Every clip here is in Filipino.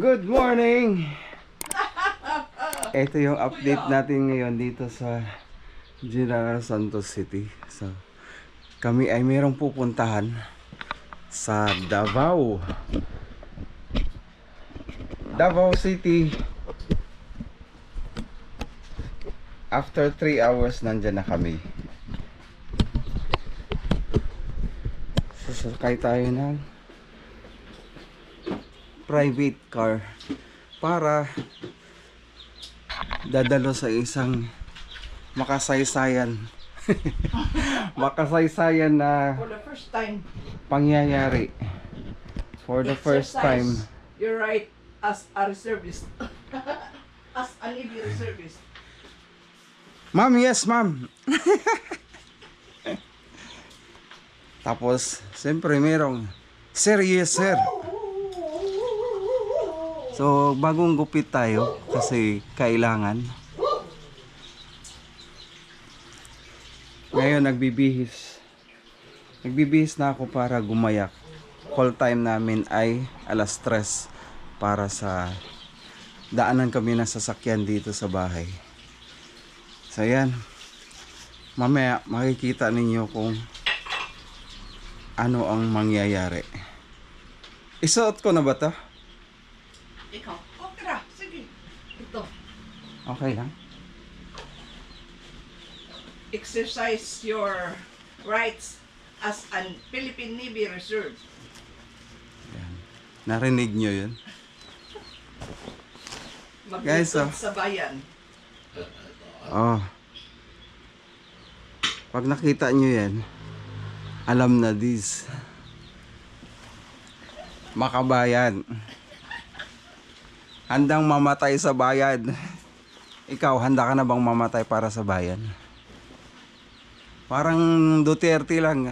Good morning! Ito yung update natin ngayon dito sa General Santos City. So, kami ay mayroong pupuntahan sa Davao. Davao City. After 3 hours, nandyan na kami. Sasakay tayo ng private car para dadalo sa isang makasaysayan makasaysayan na For the first time. pangyayari. For the first time. You're right, as a reservist. As a Navy reservist. Ma'am, yes ma'am. Tapos siyempre merong sir, yes sir. So bagong gupit tayo kasi kailangan. Ngayon nagbibihis na ako para gumayak. Call time namin ay alas 3 para sa daanan kami ng sasakyan dito sa bahay. So yan, mamaya makikita ninyo kung ano ang mangyayari. Isuot ko na ba to? Ikaw, okay na, sige. Ito, Okay lang. exercise your rights as a Philippine Navy Reserve. Yan. Narinig nyo yun? Guys, Maglingkod sa bayan. Oh. Pag nakita nyo yan, alam na this. Makabayan. Handang mamatay sa bayan. Ikaw, handa ka na bang mamatay para sa bayan? Parang Duterte lang.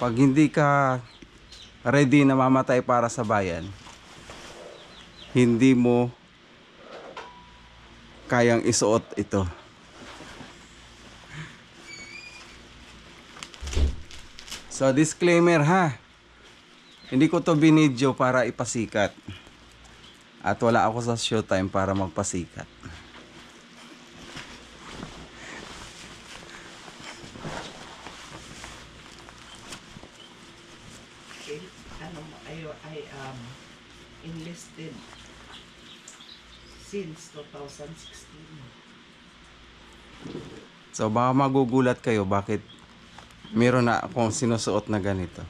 Pag hindi ka ready na mamatay para sa bayan, hindi mo kayang isuot ito. So disclaimer ha, hindi ko to binidyo para ipasikat. At wala ako sa showtime para magpasikat. Okay. I enlisted since 2016. So baka magugulat kayo bakit meron na akong sinusuot na ganito.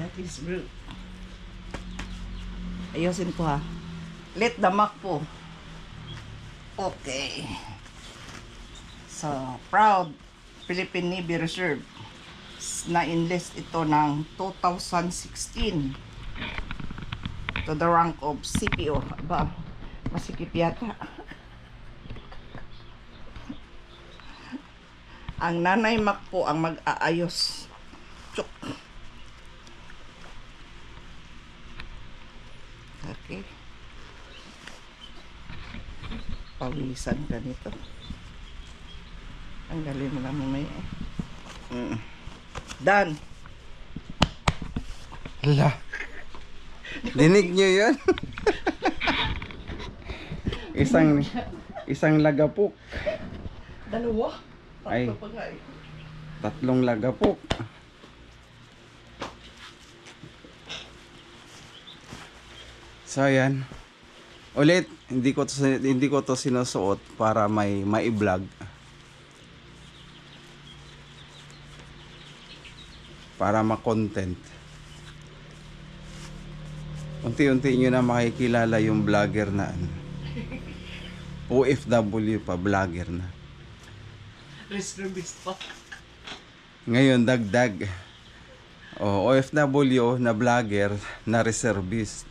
That is rude. Ayusin ko ha. Let the mark po. Okay. So, proud Philippine Navy Reserve. Na-enlist ito ng 2016 to the rank of CPO. Aba, masikip yata. Ang nanay Mac po ang mag-aayos. Chuk. Okay. Pawisan ka nito. Ang galing mo lang mamaya eh. Done. Hala. Dinig nyo yun? isang lagapok. Dalawa? Ay. Tatlo pa nga eh. 3 lagapok. So ayan. Ulit, hindi ko to sinusuot para may mai-vlog. Para ma-content. Unti-unti nyo na makikilala yung vlogger na OFW pa, vlogger na. Reservist pa. Ngayon dagdag. OFW na vlogger na reservist.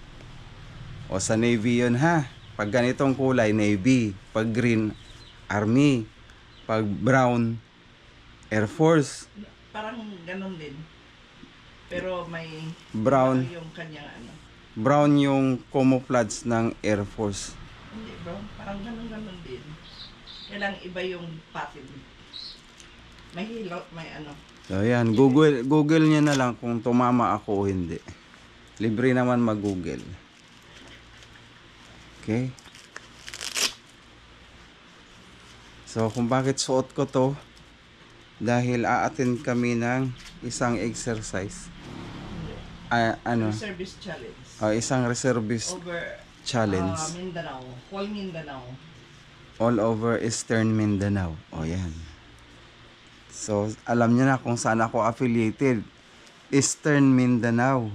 O sa Navy yun ha. Pag ganitong kulay, Navy. Pag green, Army. Pag brown, Air Force. Parang ganun din. Pero may Brown. yung kanyang ano. Brown yung camouflage ng Air Force. Hindi bro, parang ganun din. Kailang iba yung pattern. May hilot, may ano. So ayan, Google niya na lang kung tumama ako o hindi. Libre naman mag-Google. Okay? So kung bakit suot ko to, dahil a-attend kami ng isang exercise. Service challenge. Isang reservist Over challenge. Mindanao. Whole Mindanao. All over Eastern Mindanao. O yan. So alam niyo na kung saan ako affiliated. Eastern Mindanao.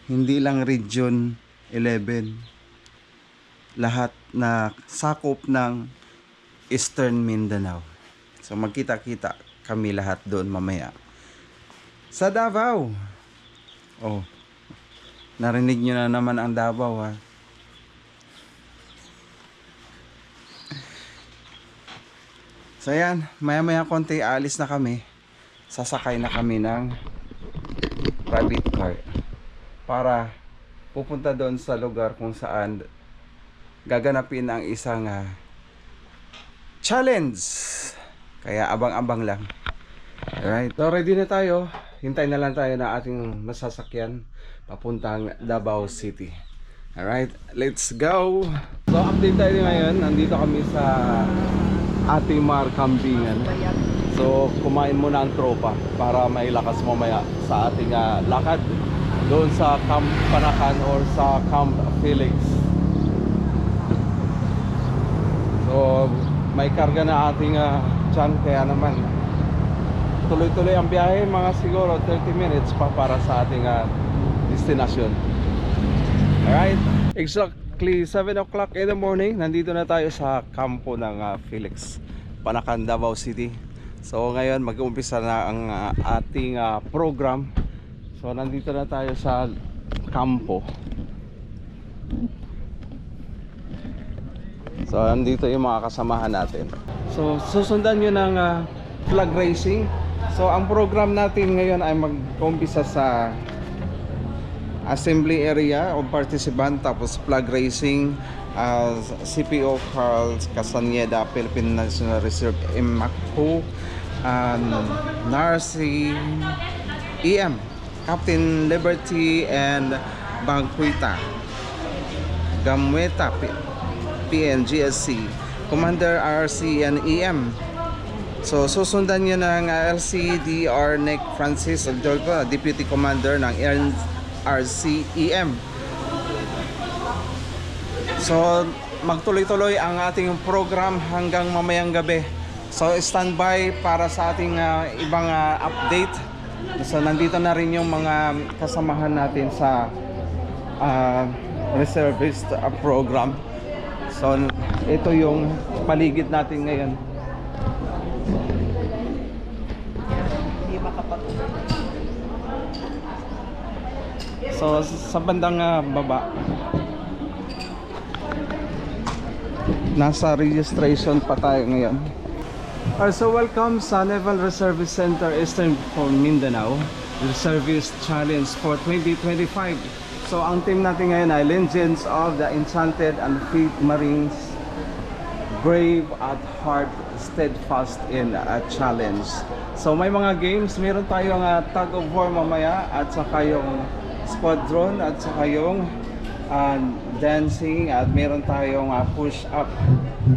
Hindi lang Region 11. Lahat na sakop ng Eastern Mindanao. So magkita-kita kami lahat doon mamaya. Sa Davao. Oh. Narinig nyo na naman ang Davao ha. So yan, maya-maya konti aalis na kami. Sasakay na kami ng private car para pupunta doon sa lugar kung saan gaganapin ang isang challenge. Kaya abang-abang lang. Alright, so ready na tayo. Hintay na lang tayo na ating masasakyan papuntang Davao City. Alright, let's go! So update tayo ngayon. Nandito kami sa Atimar Kambingan. So kumain muna ang tropa para may lakas mamaya sa ating lakad doon sa Camp Panakan or sa Camp Felix. So may karga na ating tiyan, kaya naman tuloy-tuloy ang biyahe, mga siguro 30 minutes pa para sa ating destination. Alright, exactly 7 o'clock in the morning, nandito na tayo sa kampo ng Felix, Panakan, Davao City. So ngayon mag-uumpisa na ang ating program. So nandito na tayo sa kampo. So andito yung mga kasamahan natin. So susundan nyo ng flag racing. So ang program natin ngayon ay mag-umpisa sa assembly area o participant, tapos flag racing, CPO Carl Castaneda, Philippine National Reserve, MACO, NARCI, EM, Captain Liberty and Banquita, Gamweta, PNGSC, Commander RC and EM. So susundan nyo ng LCDR Nick Francis Adolfo, Deputy Commander ng RCEM. So magtuloy-tuloy ang ating program hanggang mamayang gabi. So standby para sa ating ibang update. So nandito na rin yung mga kasamahan natin sa reservist program. So ito yung paligid natin ngayon. Hindi makapatuloy. So sa bandang baba, nasa registration pa tayo ngayon. So welcome sa Naval Reservist Center Eastern for Mindanao Reservist Challenge for 2025. So ang team natin ngayon ay Legends of the Enchanted and Faith Marines, brave at heart, steadfast in a challenge. So may mga games, meron tayong tug of war mamaya, at saka yung squadron, at saka yung dancing, at meron tayong push up.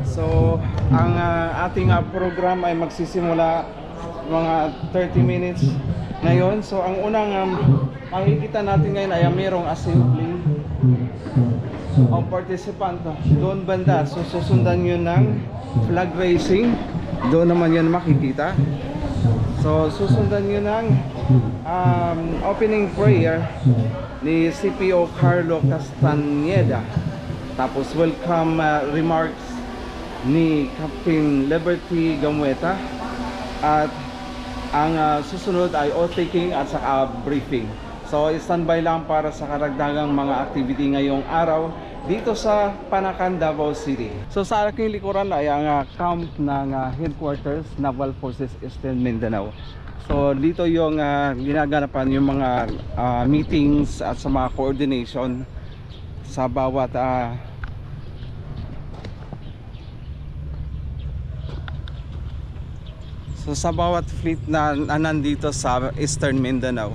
So ang ating program ay magsisimula mga 30 minutes ngayon. So ang unang makikita natin ngayon ay mayroong assembly of participant doon banda. So susundan yun ng flag racing, doon naman yun makikita. So susundan yun ng opening prayer ni CPO Carlo Castaneda, tapos welcome remarks ni Captain Liberty Gamweta, at ang susunod ay oath-taking at saka briefing. So standby lang para sa karagdagang mga activity ngayong araw dito sa Panakan, Davao City. So sa aking likuran ay ang camp ng headquarters Naval Forces Eastern Mindanao. So dito yung ginaganapan yung mga meetings at sa mga coordination sa bawat so So sa bawat fleet na nandito sa Eastern Mindanao,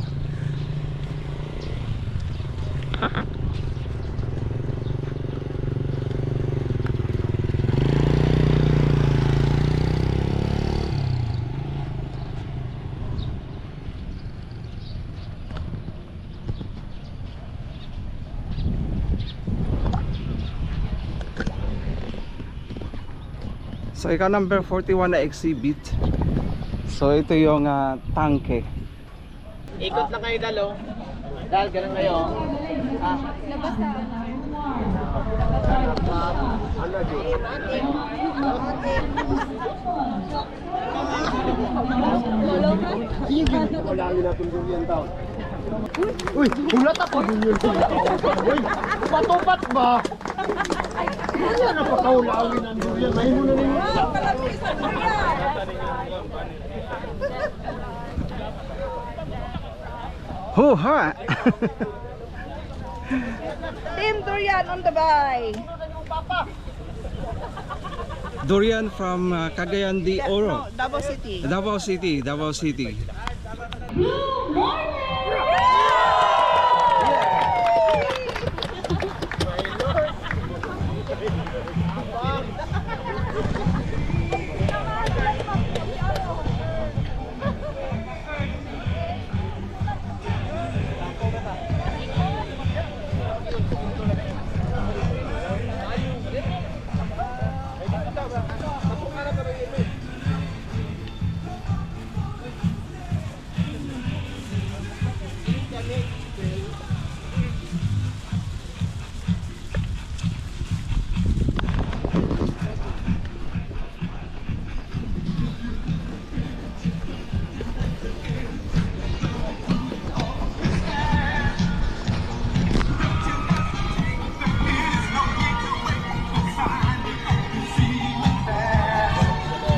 so ikaw number 41 na exhibit. So ito yung tangke. Ikot lang kayo dalo. Dal, ganun kayo. Uy, ulat ako. Uy, patupat ba? Ano na pagkaulawin ang durian? May muna nimo. Huha! Team Durian on the bay. Durian from Cagayan de Oro. No, Davao City. Davao City, Davao City.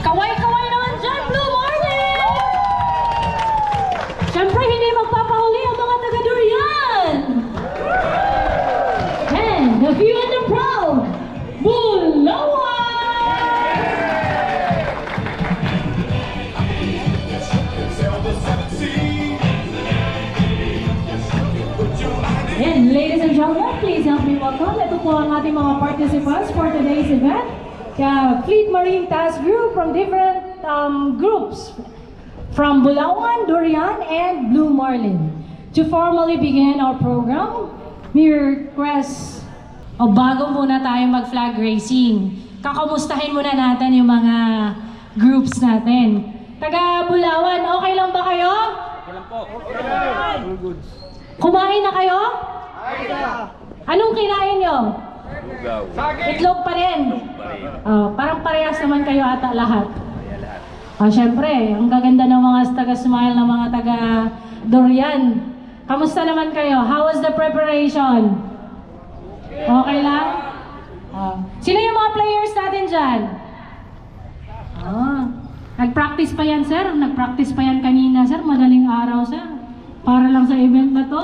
Kaway-kaway naman dyan, Blue Marlin! Siyempre, hindi magpapahuli ang mga taga-Durian! And the few and the proud, Bulawan! And ladies and gentlemen, please help me welcome. Ito po ang ating mga participants for today's event. Fleet Marine Task Group from different groups from Bulawan, Durian, and Blue Marlin. To formally begin our program, we request bago muna tayo mag-flag racing. Kakamustahin muna natin yung mga groups natin. Taga Bulawan, okay lang ba kayo? Okay lang po. Kumain na kayo? Anong kinain nyo? Itlog pa rin. Parang parehas naman kayo ata lahat. Syempre, ang gaganda ng mga taga-smile ng mga taga-Durian. Kamusta naman kayo? How was the preparation? Okay lang? Sino yung mga players natin dyan? Nag-practice pa yan, sir? Nag-practice pa yan kanina, sir? Madaling araw, sir? Para lang sa event na to?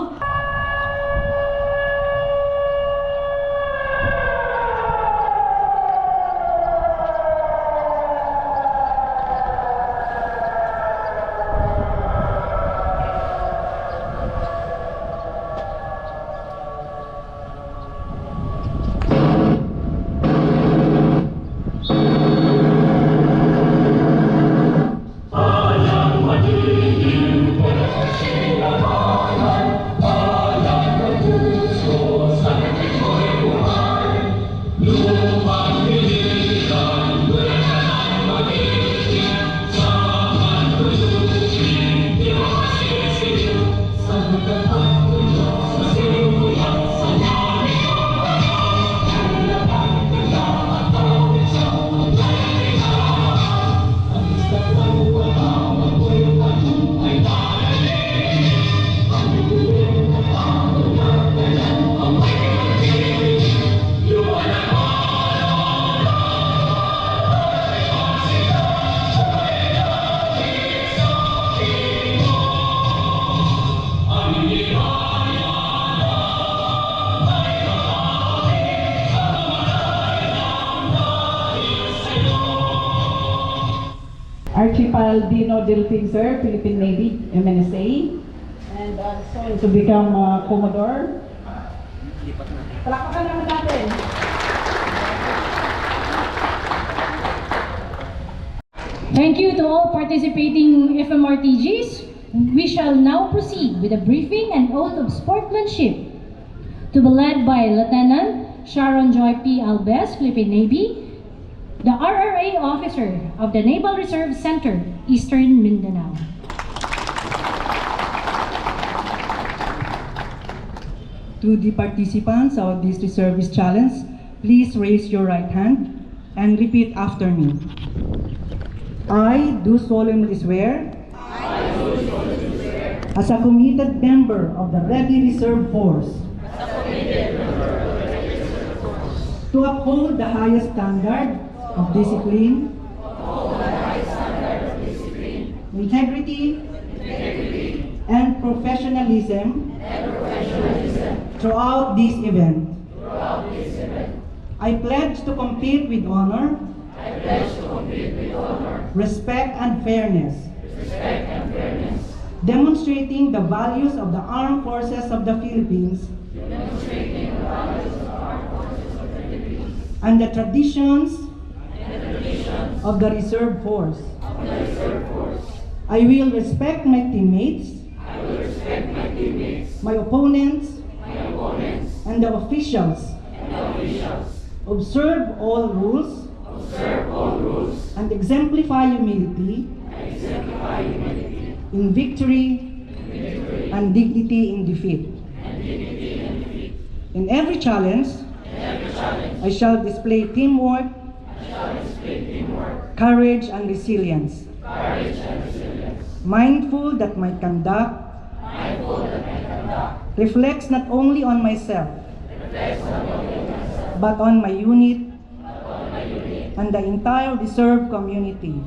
Archibaldino Delphin, sir, Philippine Navy, MNSA, and soon to become Commodore. Palakpakan naman natin. Thank you to all participating FMRTGs. We shall now proceed with a briefing and oath of sportsmanship to be led by Lieutenant Sharon Joy P. Albes, Philippine Navy, the RRA officer of the Naval Reserve Center, Eastern Mindanao. To the participants of this reservist challenge, please raise your right hand and repeat after me. I do solemnly swear, as a committed member of the Ready Reserve Force, to uphold the highest standard of discipline, integrity, and professionalism throughout this event. I pledge to compete with honor, respect and fairness, demonstrating the values of the Armed Forces of the Philippines and the traditions of the Reserve Force. I will respect my teammates, my opponents, and the officials. Observe all rules and exemplify humility in victory and dignity in defeat. In every challenge, I shall display teamwork, courage and resilience, mindful that my conduct reflects not only on myself, but on my unit and the entire reserve community.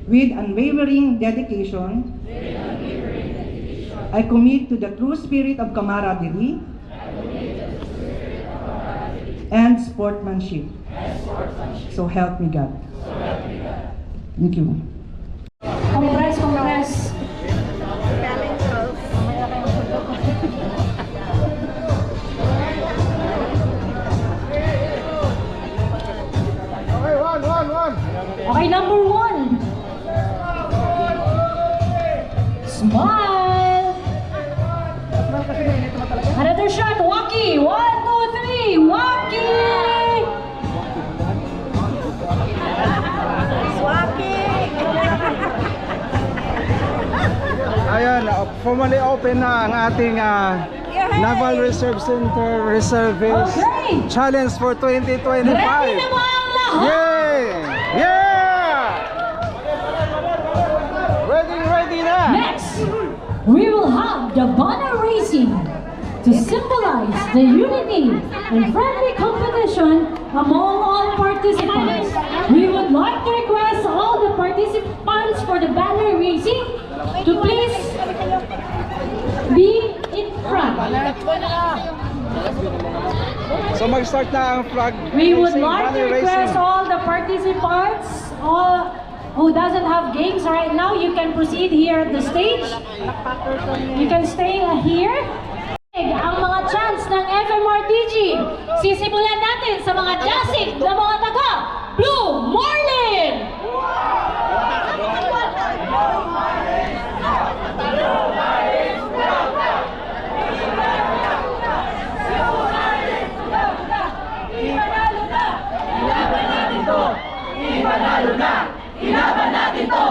With unwavering dedication, I commit to the true spirit of camaraderie and sportsmanship. So help me God. Thank you. Congrats, congrats. Okay, number 1. Smile. Another shot, Waki. 1, 2, 3, Waki. Ayan, formally open na ang ating Naval Reserve Center Reservist Okay. Challenge for 2025. Ready na ba ang lahat? Yay! Yeah! Ready na! Next, we will have the banner racing to symbolize the unity and friendly competition among all participants. We would like to request all the participants for the banner racing to please be in front. So mag-start na ang flag We would racing, like to banner request racing. all the participants, all who doesn't have games right now, you can proceed here at the stage. You can stay here. Ang mga chants ng FMRTG, sisimulan natin sa mga dasig na mga taga Blue Marlin! Ilaban natin to!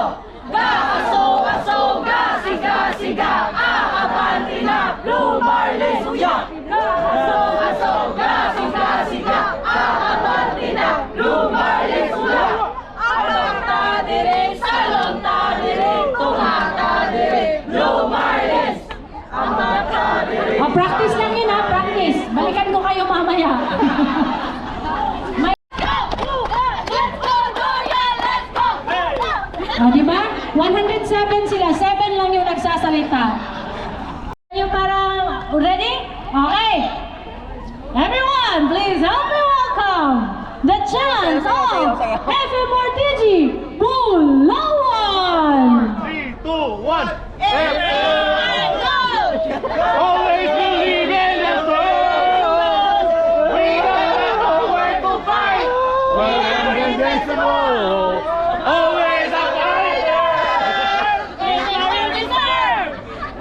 Ga-aso-aso, ga-siga-siga, aabanti na, Blue Marlin suya! Ga-aso-aso, ga-siga-siga, aabanti na, Blue Marlin suya! Abang ta dire, salon ta dire, tumata dire, Blue Marlin! Abang ta dire. Practice lang yun ha, practice. Balikan ko kayo mamaya. Di ba? 107 sila, 7 lang yung nagsasalita. Yung parang, ready? Okay. Everyone, please help me welcome the chants of FMRTG Bulawan! 3, 2, 1. Always believe in the soul. We gotta know where to fight. We're invincible. Always a fighter.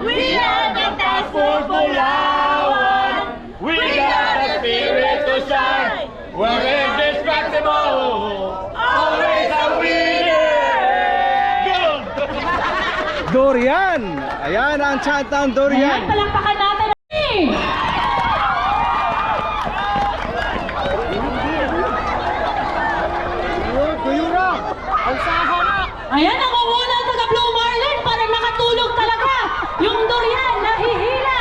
We are the task force Bulawan. We got a spirit to shine. We're indestructible. Always a winner. Good. Durian! Ayan ang chant ng Ayan, Durian. palakpakan natin. Kuyura. Ayan, namumuna ang taga Blue Marlin. Parang nakatulog talaga. Yung Durian, nahihila.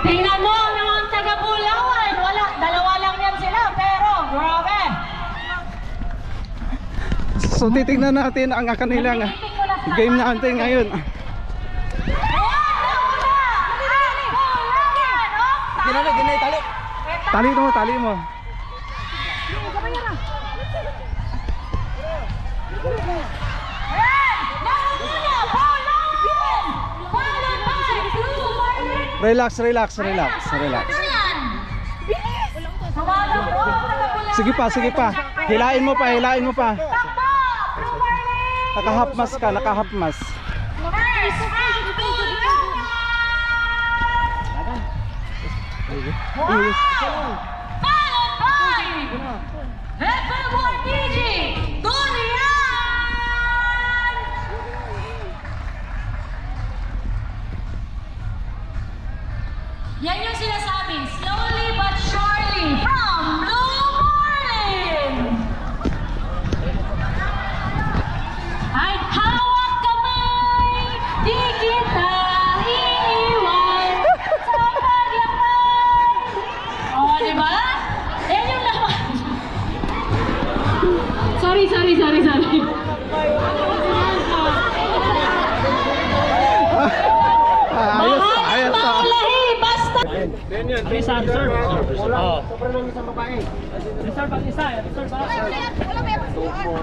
Tingnan mo ang mga taga Bulawan. Wala, dalawa lang yan sila. Pero, grabe. So titignan natin ang kanilang game natin ngayon. Tali mo, tali mo. Relax, relax, relax, relax. Sige pa, sige pa. Hilain mo pa, hilain mo pa. Nakahapmas ka, nakahapmas. Yan yung sinasabi, slowly but surely from Blue Marlin. Ay hawak kamay, di kita iiwan sa paglakbay. O, diba? Yan yung laman. Sorry. Ayos, ayos. Maulahi, basta.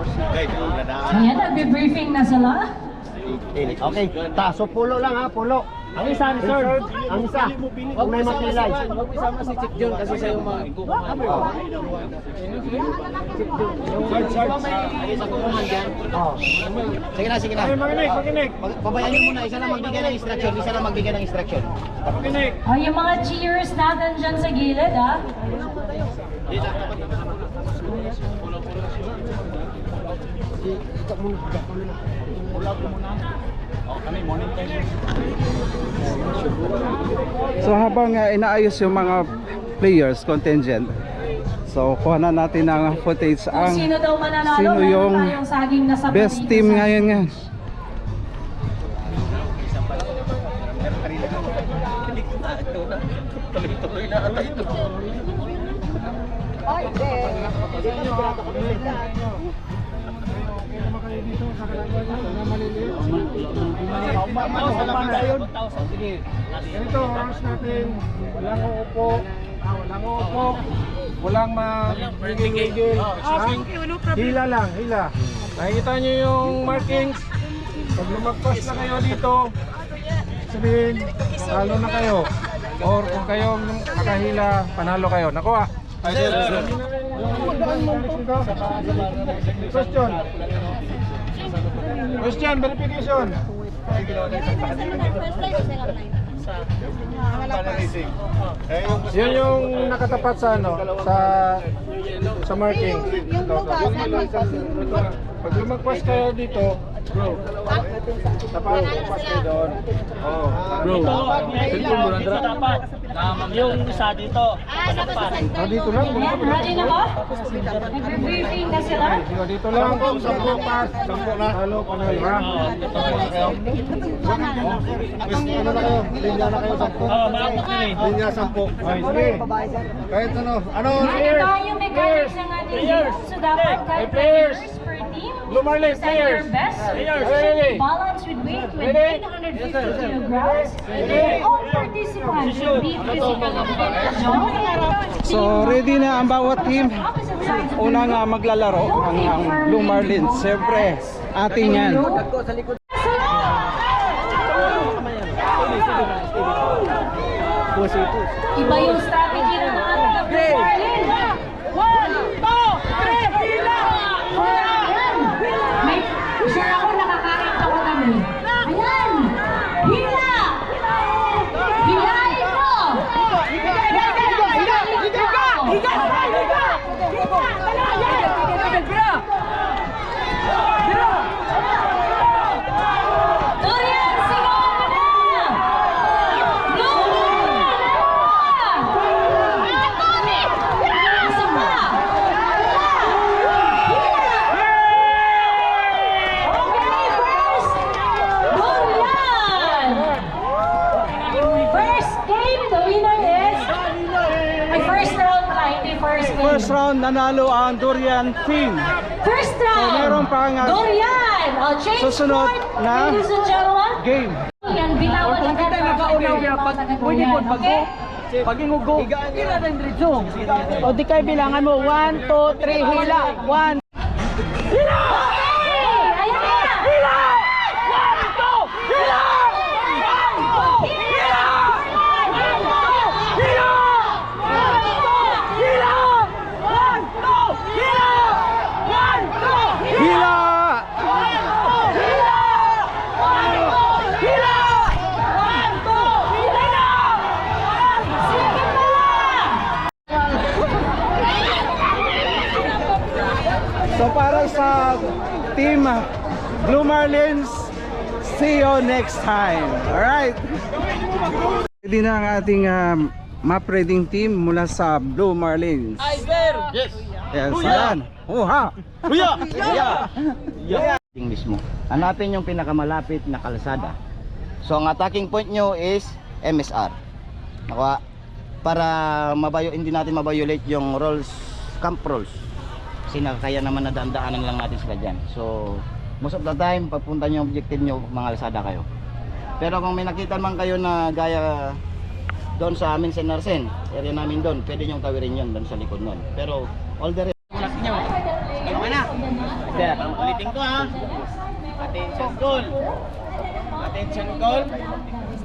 Ayan, nagbe-briefing na sila. Okay, taso pulo lang ha, pulo. Ang isa, sir. Ang isa. Huwag may makilay. Isama si Chick John kasi siya yung mga Sige na. Makinig. Pabayaan niyo muna, isa lang magbigay ng instruction. O, yung mga cheers natin dyan sa gilid, ha? So habang inaayos yung mga players, contingent. So kuha na natin ng footage Kung ang sino daw mananalo, sino meron yung tayong saging na sabi best dito team sa- ngayon nga. Ganito, oras natin. Walang uupo. Walang magigil-gigil. Hila lang, hila. Nakikita nyo yung markings. Pag lumagpas na kayo dito, sabihin, talo na kayo. Or kung kayong nakahila, panalo kayo. Nakuha. Question, verification. Yun yung nakatapat sa ano, sa marking. Pag lumagpas kayo dito, bro. Dapat lumagpas kayo doon. Oh, bro. Dapat. Yung isa dito. Dito lang. Ayan, ready na ba? Nagbe-briefing na sila. Dito lang. 10 pass. 10 na. Halo, panalo ha. Ano na kayo? Linya na kayo 10. Linya 10. Ay, sige. Kahit ano. Yan tayo mechanics ng ating team. So dapat kahit players per team, Blue Marlin, present your players. best. Ready. Balance with weight with 850 kilograms. All participants will be physically fit. So ready na ang bawat team. Opposite unang maglalaro ang Blue Marlins. Siyempre, atin yan. Iba yung strategy ng mga Blue Marlin. 1, 2, 3, hila! May sure ako nakakakita ko kami. Ayan! Hila! Hilahin mo! Durian, sigaw ka na! Blue Isa pa! Okay, first! Durian! First game, the winner is... Ay, first round na, hindi first game. First round, nanalo ang Durian team. First round! So, meron pang, Durian! O, change susunod court, na ladies and gentlemen. game. Yan, bitawan na kita nagkaunaw niya pag pwede po bago. Paginguggo. Hila na yung diretso. O di kayo bilangan mo. 1, 2, 3, hila. 1. Hila! Ayan na! Hila! 1, 2, hila! 1, 2, hila! 1, 2, hila! 1, 2, hila! 1, 2, hila! 1, 2, Hila! So para sa team Blue Marlins, see you next time. Alright. Ready na ang ating map reading team mula sa Blue Marlins. Yes. Yes, yan. Uha! Huya! Huya! Mismo. Hanapin yung pinakamalapit na kalsada. So ang attacking point nyo is MSR. Nakuha? Para hindi natin mabiolate yung rules, camp rules. Kasi kaya naman nadaan-daanan lang natin sila dyan. So most of the time, pagpunta nyo yung objective nyo, mga kalsada kayo. Pero kung may nakita man kayo na gaya doon sa amin sa Narsen, area namin doon, pwede nyo tawirin yun doon sa likod nun. Pero all the rest nyo. Okay na. Sir, ulitin ko ha. Attention goal. Attention goal.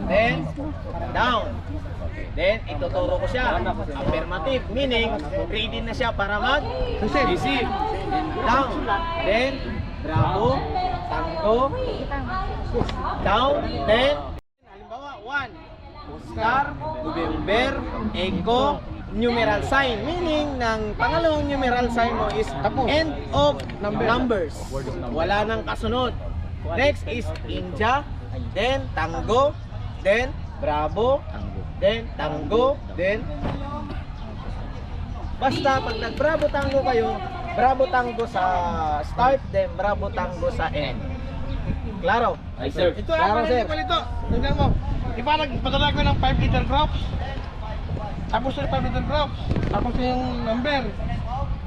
Then down. Then ituturo ko siya. Affirmative, meaning ready na siya para mag-receive. Down. Then bravo, tango, down. Then halimbawa 1 star, November, echo, numeral sign, meaning ng pangalawang numeral sign mo is end of numbers. Wala nang kasunod. Next is India, then tango, then bravo, then tango, then basta pag nag bravo tango kayo, bravo tango sa start, then bravo tango sa end. Klaro? Ay sir. Ito Klaro sir. Ito. Tingnan mo. Di ba nagpadala ko ng 5 liter drops? Tapos yung 5 liter drops. Tapos yung number.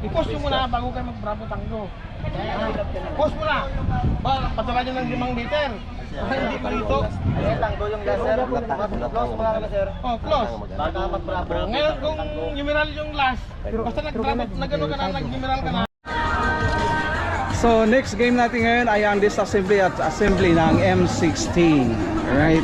I-post nyo muna bago kayo mag-bravo tango. Post muna. Padala nyo ng 5 liter. Hindi pa rito. Ayan, tango yung last sir. Close mga kami sir. Oh, close. Baka mag-bravo. Ngayon kung numeral yung last, basta nag-bravo, nag-ano ka na, nag-numeral ka na. So next game natin ngayon ay ang disassembly at assembly ng M16. Alright.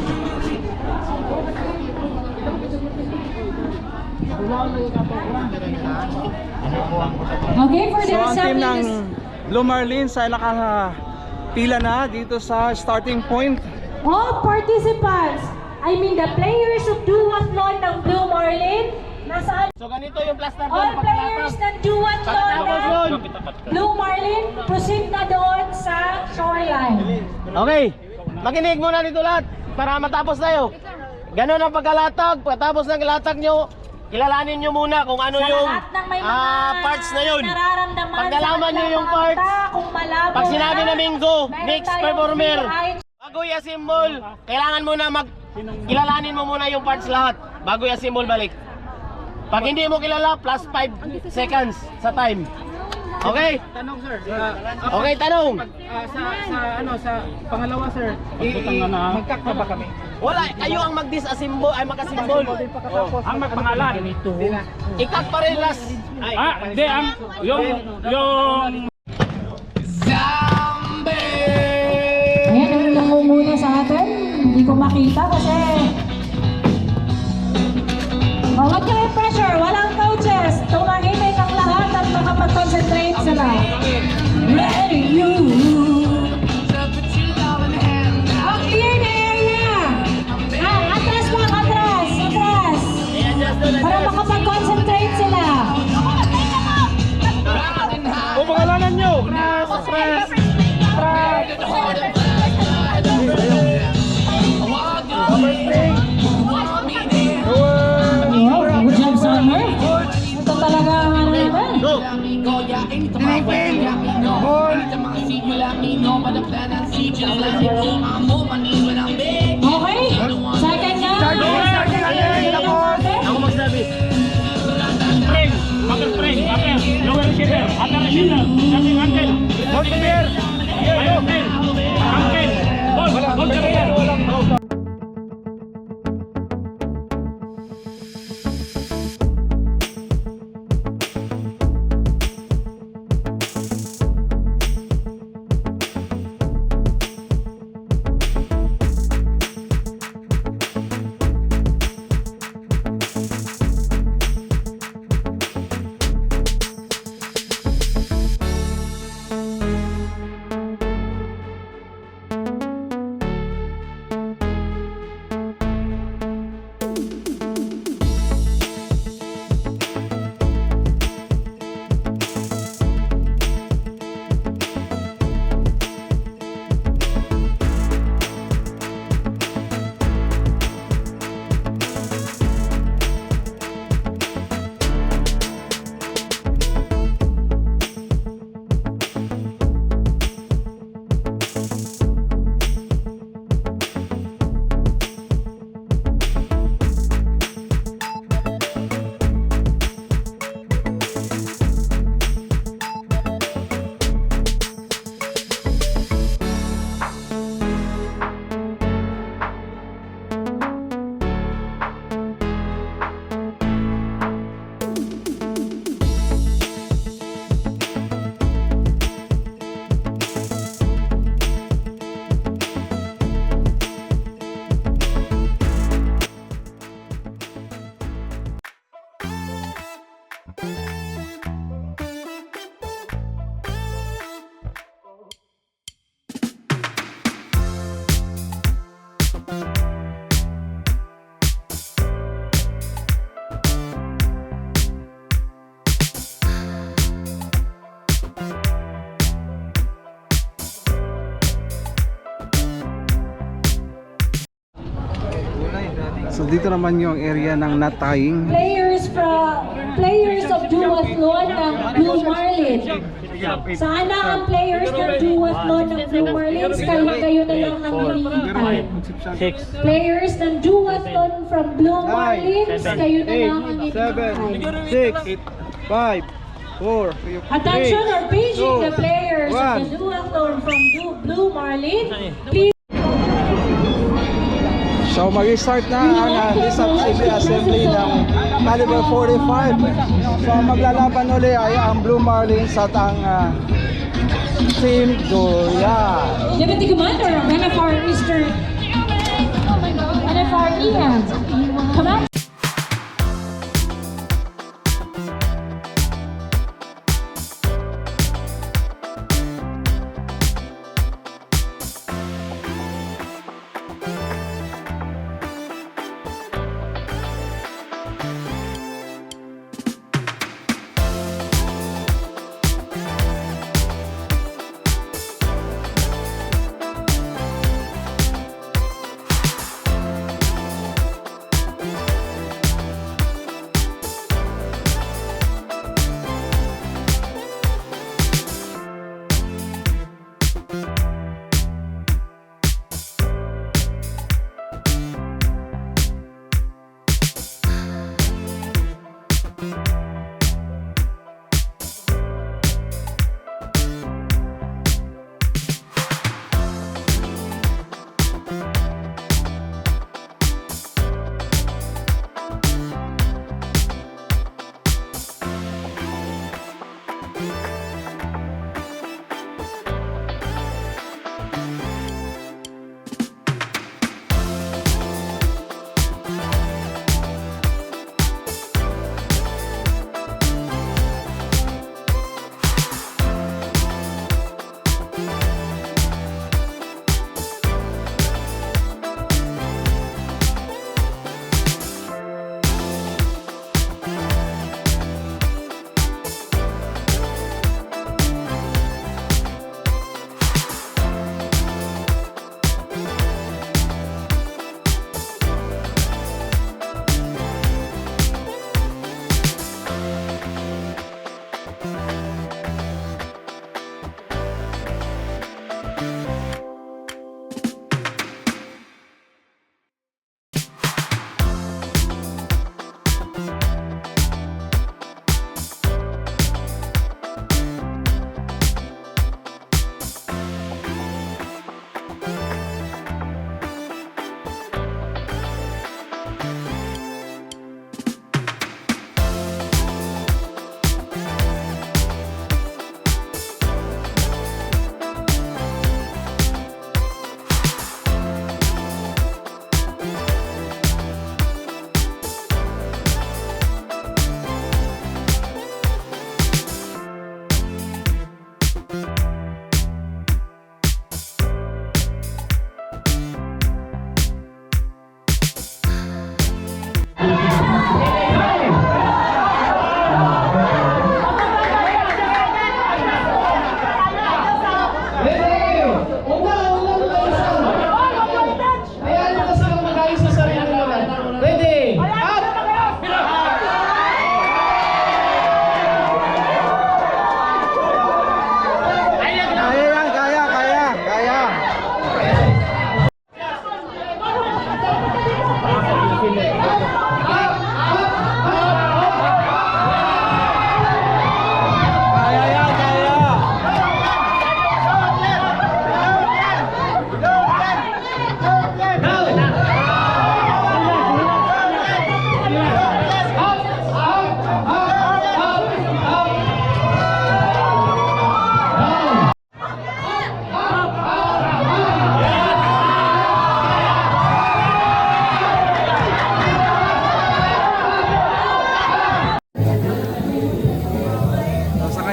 Okay, for the So ang team ng assembly, Blue Marlins ay nakapila na dito sa starting point. all participants, I mean the players of Duathlon ng Blue Marlin, nasaan? So ganito yung plaster All players ng Duathlon ng Blue Marlin, proceed na doon sa shoreline. Okay, makinig muna dito lahat para matapos tayo. Ganun ang pagkalatag. Pagkatapos ng latag nyo, kilalanin nyo muna kung ano Sa yung lahat ng may mga parts na yun. nararamdaman Pag nalaman sa nyo yung mga parts, mata, kung malabo pag sinabi na, naming go, meron next tayong performer, free eye bago i-assemble, kailangan muna kilalanin mo muna yung parts lahat bago i-assemble balik. Pag hindi mo kilala, plus 5 seconds sa time. Okay? Tanong sir. Okay, tanong. Sa pangalawa sir, magkakta ba kami? Wala, kayo ang mag-disassemble, ay mag-assemble. Ang magpangalan. Ikak pa rin last. Ay, Hindi, yung Ayan, ang nangunguna sa atin. Hindi ko makita kasi... Oh, wag kayo pressure. Walang coaches. Tumahimik ang lahat at makapag-concentrate sila. Ready, you! Oh, clear na area! Atras lang, atras! Atras! Para makapag-concentrate sila. o pangalanan nyo. Press. Wow, good job, Summer. Ito talaga ang ano naman. Okay? Second na. ako magsabi. Spring. Spring. Upper. Lower receiver. Upper receiver. Jumping ankle. Hold carrier. Ankle. Ankle. Hold carrier. So dito naman yung area ng Nataying. Players of duathlon ng Blue Marlin. Sana ang players ng duathlon ng Blue Marlins, kayo na lang nanghihintay. Players ng duathlon from Blue Marlins, kayo na lang ang hinihintay. 5, 4, Attention or paging the players of the duathlon from Blue Marlin. Please. So mag-start na ang assembly ng caliber 45. So ang maglalaban uli ay ang Blue Marlins at ang Team Durian. Deputy Commander of NFR Eastern NFR Ian. Commander.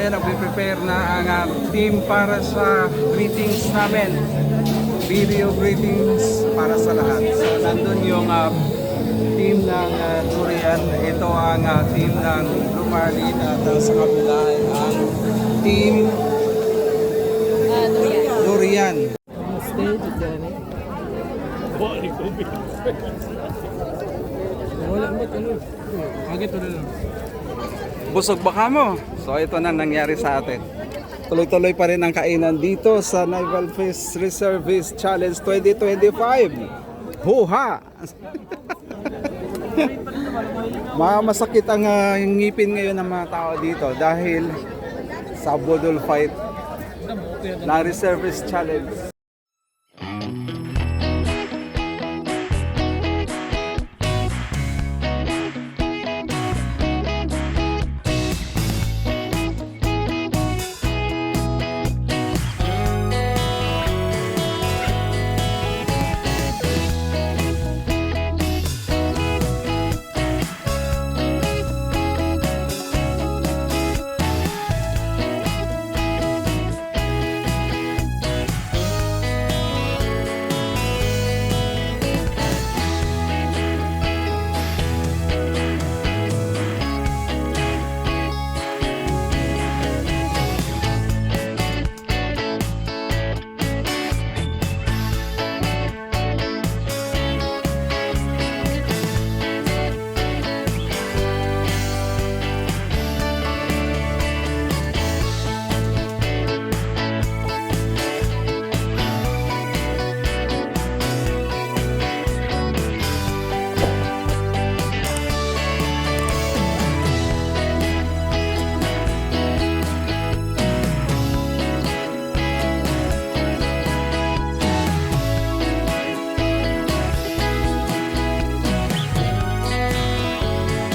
ngayon nagpe-prepare na ang team para sa greetings namin. Video greetings para sa lahat. So nandun yung team ng Durian. Ito ang team ng Lumarlin at sa kabila ay ang team Durian. Busog baka mo. So ito na nangyari sa atin. Tuloy-tuloy pa rin ang kainan dito sa Naval Fish Reservice Challenge 2025. Huha! Masakit ang ngipin ngayon ng mga tao dito dahil sa Budol Fight na Reservice Challenge.